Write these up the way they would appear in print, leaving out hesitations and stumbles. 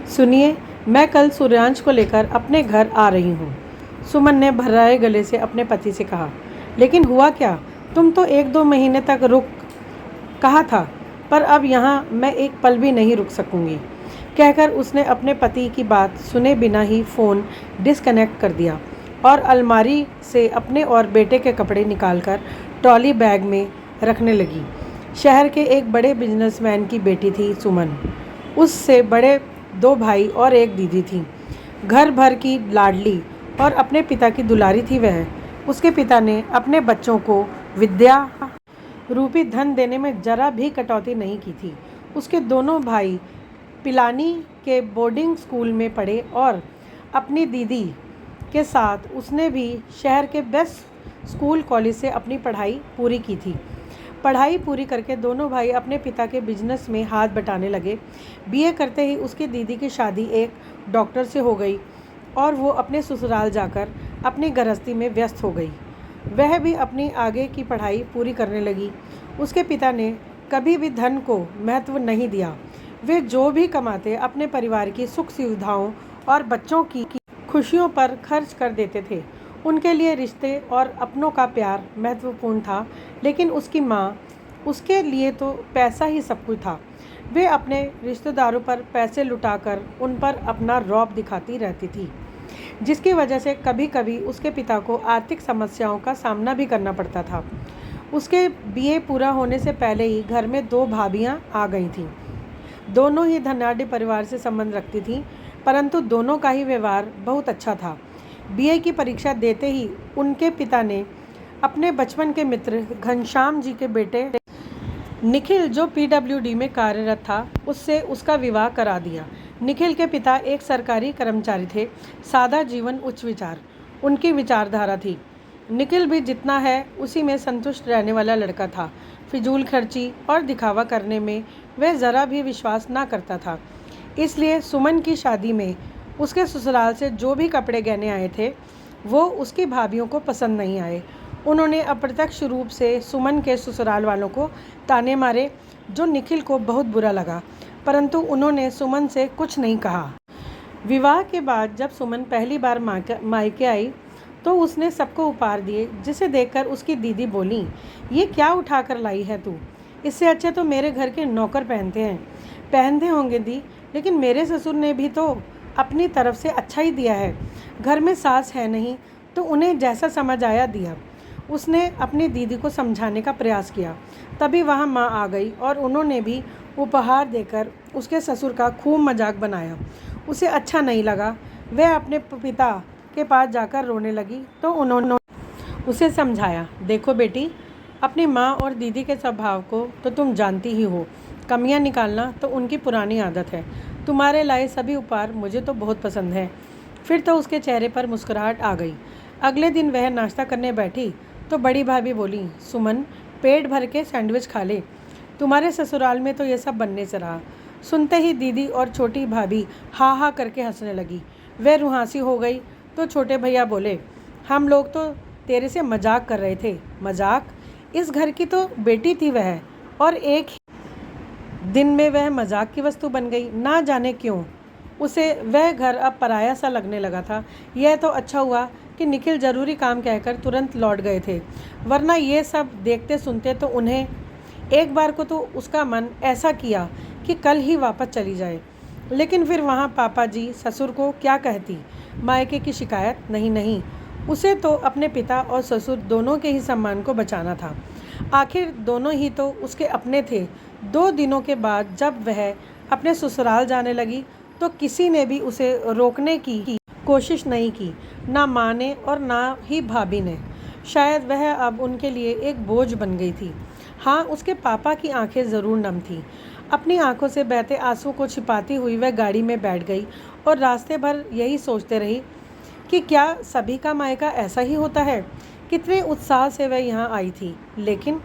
सुनिए, मैं कल सूर्यांश को लेकर अपने घर आ रही हूँ। सुमन ने भर्राए गले से अपने पति से कहा। लेकिन हुआ क्या? तुम तो 1-2 महीने तक रुक कहा था, पर अब यहाँ मैं एक पल भी नहीं रुक सकूंगी, कहकर उसने अपने पति की बात सुने बिना ही फ़ोन डिस्कनेक्ट कर दिया और अलमारी से अपने और बेटे के कपड़े निकालकर ट्रॉली बैग में रखने लगी। शहर के एक बड़े बिजनेसमैन की बेटी थी सुमन। उससे बड़े 2 भाई और एक दीदी थी। घर भर की लाडली और अपने पिता की दुलारी थी वह। उसके पिता ने अपने बच्चों को विद्या रूपी धन देने में जरा भी कटौती नहीं की थी। उसके दोनों भाई पिलानी के बोर्डिंग स्कूल में पढ़े और अपनी दीदी के साथ उसने भी शहर के बेस्ट स्कूल कॉलेज से अपनी पढ़ाई पूरी की थी। पढ़ाई पूरी करके दोनों भाई अपने पिता के बिजनेस में हाथ बटाने लगे। बीए करते ही उसकी दीदी की शादी एक डॉक्टर से हो गई और वो अपने ससुराल जाकर अपनी गृहस्थी में व्यस्त हो गई। वह भी अपनी आगे की पढ़ाई पूरी करने लगी। उसके पिता ने कभी भी धन को महत्व नहीं दिया। वे जो भी कमाते अपने परिवार की सुख सुविधाओं और बच्चों की खुशियों पर खर्च कर देते थे। उनके लिए रिश्ते और अपनों का प्यार महत्वपूर्ण था, लेकिन उसकी माँ, उसके लिए तो पैसा ही सब कुछ था। वे अपने रिश्तेदारों पर पैसे लुटाकर उन पर अपना रौब दिखाती रहती थी, जिसकी वजह से कभी कभी उसके पिता को आर्थिक समस्याओं का सामना भी करना पड़ता था। उसके बीए पूरा होने से पहले ही घर में 2 भाभियाँ आ गई थीं। दोनों ही धनाढ़ परिवार से संबंध रखती थीं, परंतु दोनों का ही व्यवहार बहुत अच्छा था। बीए की परीक्षा देते ही उनके पिता ने अपने बचपन के मित्र घनश्याम जी के बेटे निखिल, जो पीडब्ल्यूडी में कार्यरत था, उससे उसका विवाह करा दिया। निखिल के पिता एक सरकारी कर्मचारी थे। सादा जीवन, उच्च विचार उनकी विचारधारा थी। निखिल भी जितना है उसी में संतुष्ट रहने वाला लड़का था। फिजूल खर्ची और दिखावा करने में वह ज़रा भी विश्वास ना करता था। इसलिए सुमन की शादी में उसके ससुराल से जो भी कपड़े गहने आए थे, वो उसकी भाभियों को पसंद नहीं आए। उन्होंने अप्रत्यक्ष रूप से सुमन के ससुराल वालों को ताने मारे, जो निखिल को बहुत बुरा लगा, परंतु उन्होंने सुमन से कुछ नहीं कहा। विवाह के बाद जब सुमन पहली बार मायके आई तो उसने सबको उपहार दिए, जिसे देखकर उसकी दीदी बोली, ये क्या उठा कर लाई है तू? इससे अच्छे तो मेरे घर के नौकर पहनते हैं। पहनते होंगे दी, लेकिन मेरे ससुर ने भी तो अपनी तरफ से अच्छा ही दिया है। घर में सास है नहीं, तो उन्हें जैसा समझ आया दिया। उसने अपनी दीदी को समझाने का प्रयास किया। तभी वहाँ माँ आ गई और उन्होंने भी उपहार देकर उसके ससुर का खूब मजाक बनाया। उसे अच्छा नहीं लगा। वह अपने पिता के पास जाकर रोने लगी तो उन्होंने उसे समझाया, देखो बेटी, अपनी माँ और दीदी के स्वभाव को तो तुम जानती ही हो। कमियाँ निकालना तो उनकी पुरानी आदत है। तुम्हारे लाए सभी उपहार मुझे तो बहुत पसंद है। फिर तो उसके चेहरे पर मुस्कुराहट आ गई। अगले दिन वह नाश्ता करने बैठी तो बड़ी भाभी बोली, सुमन, पेट भर के सैंडविच खा ले। तुम्हारे ससुराल में तो ये सब बनने से रहा। सुनते ही दीदी और छोटी भाभी हा हा करके हंसने लगी। वह रुहासी हो गई तो छोटे भैया बोले, हम लोग तो तेरे से मजाक कर रहे थे। मजाक? इस घर की तो बेटी थी वह, और एक ही दिन में वह मजाक की वस्तु बन गई। ना जाने क्यों उसे वह घर अब पराया सा लगने लगा था। यह तो अच्छा हुआ कि निखिल ज़रूरी काम कहकर तुरंत लौट गए थे, वरना ये सब देखते सुनते तो उन्हें एक बार को तो उसका मन ऐसा किया कि कल ही वापस चली जाए। लेकिन फिर वहाँ पापा जी ससुर को क्या कहती? मायके की शिकायत? नहीं नहीं, उसे तो अपने पिता और ससुर दोनों के ही सम्मान को बचाना था। आखिर दोनों ही तो उसके अपने थे। 2 दिनों के बाद जब वह अपने ससुराल जाने लगी तो किसी ने भी उसे रोकने की कोशिश नहीं की, ना माँ ने और ना ही भाभी ने। शायद वह अब उनके लिए एक बोझ बन गई थी। हाँ, उसके पापा की आंखें ज़रूर नम थीं। अपनी आंखों से बहते आंसू को छिपाती हुई वह गाड़ी में बैठ गई और रास्ते भर यही सोचते रही कि क्या सभी का मायका ऐसा ही होता है। कितने उत्साह से वह यहाँ आई थी, लेकिन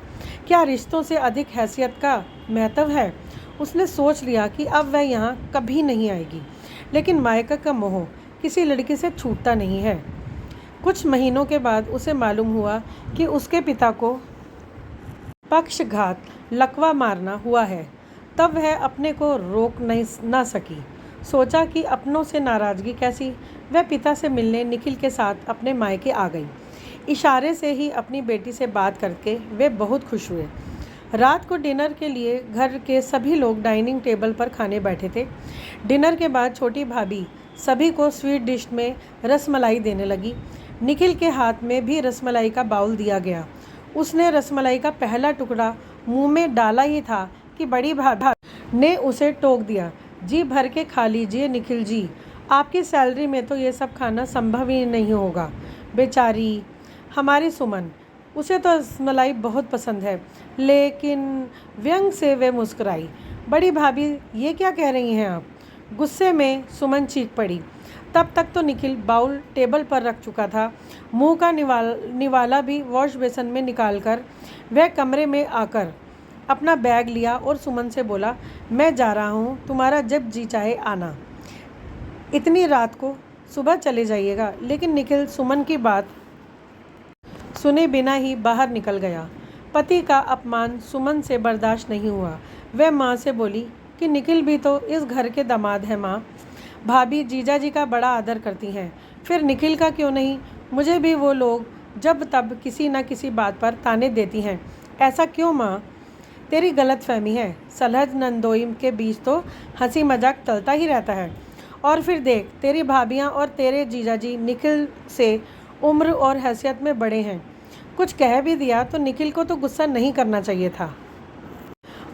क्या रिश्तों से अधिक हैसियत का महत्व है? उसने सोच लिया कि अब वह यहाँ कभी नहीं आएगी। लेकिन मायका का मोह किसी लड़की से छूटता नहीं है। कुछ महीनों के बाद उसे मालूम हुआ कि उसके पिता को पक्षघात, लकवा मारना हुआ है। तब वह अपने को रोक नहीं ना सकी। सोचा कि अपनों से नाराज़गी कैसी। वह पिता से मिलने निखिल के साथ अपने मायके आ गई। इशारे से ही अपनी बेटी से बात करके वे बहुत खुश हुए। रात को डिनर के लिए घर के सभी लोग डाइनिंग टेबल पर खाने बैठे थे। डिनर के बाद छोटी भाभी सभी को स्वीट डिश में रसमलाई देने लगी। निखिल के हाथ में भी रसमलाई का बाउल दिया गया। उसने रसमलाई का पहला टुकड़ा मुंह में डाला ही था कि बड़ी भाभी ने उसे टोक दिया। जी भर के खा लीजिए निखिल जी, आपकी सैलरी में तो ये सब खाना संभव ही नहीं होगा। बेचारी हमारी सुमन, उसे तो रसमलाई बहुत पसंद है। लेकिन व्यंग से वे मुस्कुराई। बड़ी भाभी ये क्या कह रही हैं आप? गुस्से में सुमन चीख पड़ी। तब तक तो निखिल बाउल टेबल पर रख चुका था। मुंह का निवाला भी वॉश बेसन में निकालकर वह कमरे में आकर अपना बैग लिया और सुमन से बोला, मैं जा रहा हूँ, तुम्हारा जब जी चाहे आना। इतनी रात को सुबह चले जाइएगा। लेकिन निखिल सुमन की बात सुने बिना ही बाहर निकल गया। पति का अपमान सुमन से बर्दाश्त नहीं हुआ। वह माँ से बोली कि निखिल भी तो इस घर के दामाद है माँ। भाभी जीजा जी का बड़ा आदर करती हैं, फिर निखिल का क्यों नहीं? मुझे भी वो लोग जब तब किसी न किसी बात पर ताने देती हैं। ऐसा क्यों माँ? तेरी गलत फहमी है। सलहज नंदोई के बीच तो हंसी मजाक चलता ही रहता है। और फिर देख, तेरी भाभियाँ और तेरे जीजा जी निखिल से उम्र और हैसियत में बड़े हैं। कुछ कह भी दिया तो निखिल को तो गुस्सा नहीं करना चाहिए था।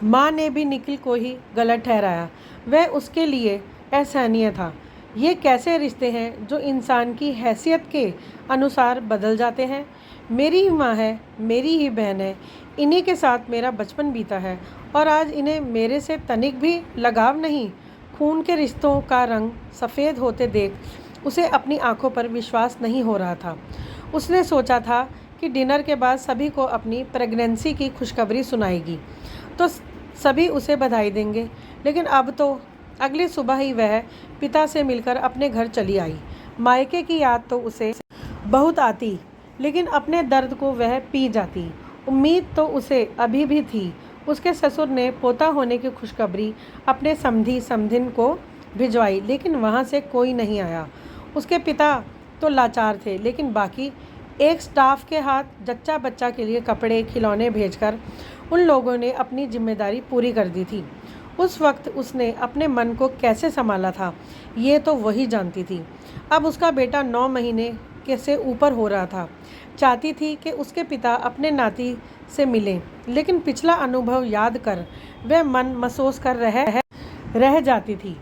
माँ ने भी निखिल को ही गलत ठहराया। वह उसके लिए असहनीय था। ये कैसे रिश्ते हैं जो इंसान की हैसियत के अनुसार बदल जाते हैं? मेरी ही माँ है, मेरी ही बहन है, इन्हीं के साथ मेरा बचपन बीता है और आज इन्हें मेरे से तनिक भी लगाव नहीं। खून के रिश्तों का रंग सफ़ेद होते देख उसे अपनी आंखों पर विश्वास नहीं हो रहा था। उसने सोचा था कि डिनर के बाद सभी को अपनी प्रेगनेंसी की खुशखबरी सुनाएगी तो सभी उसे बधाई देंगे। लेकिन अब तो अगली सुबह ही वह पिता से मिलकर अपने घर चली आई। मायके की याद तो उसे बहुत आती, लेकिन अपने दर्द को वह पी जाती। उम्मीद तो उसे अभी भी थी। उसके ससुर ने पोता होने की खुशखबरी अपने समधी समधिन को भिजवाई, लेकिन वहाँ से कोई नहीं आया। उसके पिता तो लाचार थे, लेकिन बाकी एक स्टाफ के हाथ जच्चा बच्चा के लिए कपड़े खिलौने भेजकर उन लोगों ने अपनी जिम्मेदारी पूरी कर दी थी। उस वक्त उसने अपने मन को कैसे संभाला था ये तो वही जानती थी। अब उसका बेटा 9 महीने के से ऊपर हो रहा था। चाहती थी कि उसके पिता अपने नाती से मिलें, लेकिन पिछला अनुभव याद कर वह मन महसूस कर रह जाती थी।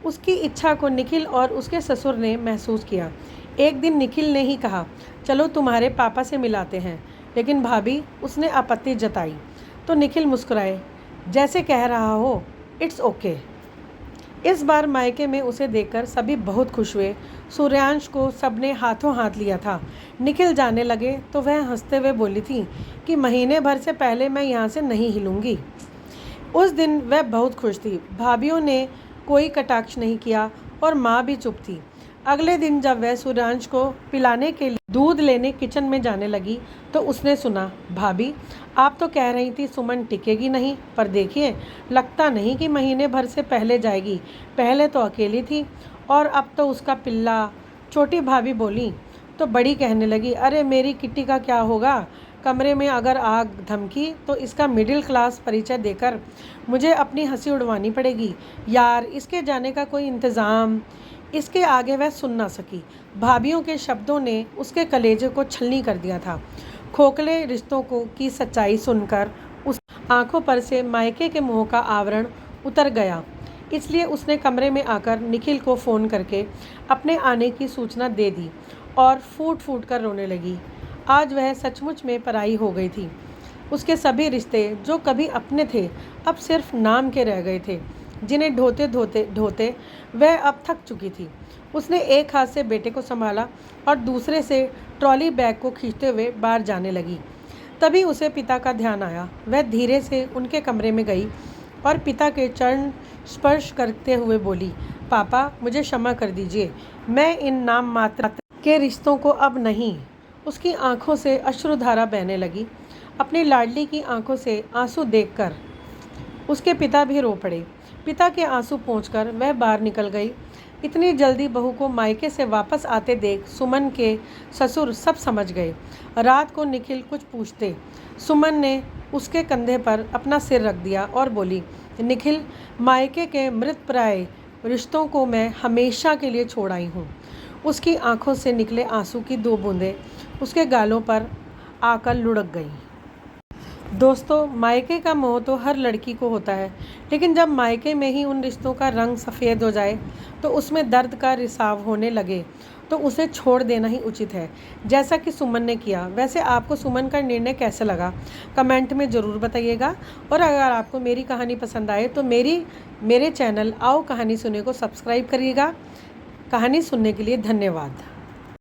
उसकी इच्छा को निखिल और उसके ससुर ने महसूस किया। एक दिन निखिल ने ही कहा, चलो तुम्हारे पापा से मिलाते हैं। लेकिन भाभी, उसने आपत्ति जताई तो निखिल मुस्कुराए, जैसे कह रहा हो इट्स ओके। इस बार मायके में उसे देखकर सभी बहुत खुश हुए। सूर्यांश को सबने हाथों हाथ लिया था। निखिल जाने लगे तो वह हंसते हुए बोली थी कि महीने भर से पहले मैं यहाँ से नहीं हिलूंगी। उस दिन वह बहुत खुश थी। भाभीियों ने कोई कटाक्ष नहीं किया और माँ भी चुप थी। अगले दिन जब वह सूर्यांश को पिलाने के लिए दूध लेने किचन में जाने लगी तो उसने सुना, भाभी आप तो कह रही थी सुमन टिकेगी नहीं, पर देखिए लगता नहीं कि महीने भर से पहले जाएगी। पहले तो अकेली थी और अब तो उसका पिल्ला। छोटी भाभी बोली तो बड़ी कहने लगी, अरे मेरी किट्टी का क्या होगा? कमरे में अगर आग धमकी तो इसका मिडिल क्लास परिचय देकर मुझे अपनी हंसी उड़वानी पड़ेगी। यार, इसके जाने का कोई इंतज़ाम। इसके आगे वह सुन ना सकी। भाभीियों के शब्दों ने उसके कलेजे को छलनी कर दिया था। खोखले रिश्तों को की सच्चाई सुनकर उस आंखों पर से मायके के मोह का आवरण उतर गया। इसलिए उसने कमरे में आकर निखिल को फ़ोन करके अपने आने की सूचना दे दी और फूट फूट कर रोने लगी। आज वह सचमुच में पराई हो गई थी। उसके सभी रिश्ते जो कभी अपने थे अब सिर्फ नाम के रह गए थे, जिन्हें ढोते वह अब थक चुकी थी। उसने एक हाथ से बेटे को संभाला और दूसरे से ट्रॉली बैग को खींचते हुए बाहर जाने लगी। तभी उसे पिता का ध्यान आया। वह धीरे से उनके कमरे में गई और पिता के चरण स्पर्श करते हुए बोली, पापा मुझे क्षमा कर दीजिए, मैं इन नाम मात्र के रिश्तों को अब नहीं। उसकी आंखों से अश्रुधारा बहने लगी। अपनी लाडली की आंखों से आंसू देखकर उसके पिता भी रो पड़े। पिता के आंसू पोंछकर वह बाहर निकल गई। इतनी जल्दी बहू को मायके से वापस आते देख सुमन के ससुर सब समझ गए। रात को निखिल कुछ पूछते, सुमन ने उसके कंधे पर अपना सिर रख दिया और बोली, निखिल, मायके के मृतप्राय रिश्तों को मैं हमेशा के लिए छोड़ आई हूँ। उसकी आंखों से निकले आंसू की 2 बूंदें उसके गालों पर आकर लुढ़क गई। दोस्तों, मायके का मोह तो हर लड़की को होता है, लेकिन जब मायके में ही उन रिश्तों का रंग सफ़ेद हो जाए तो उसमें दर्द का रिसाव होने लगे तो उसे छोड़ देना ही उचित है, जैसा कि सुमन ने किया। वैसे आपको सुमन का निर्णय कैसा लगा, कमेंट में ज़रूर बताइएगा। और अगर आपको मेरी कहानी पसंद आए तो मेरे चैनल आओ कहानी सुने को सब्सक्राइब करिएगा। कहानी सुनने के लिए धन्यवाद।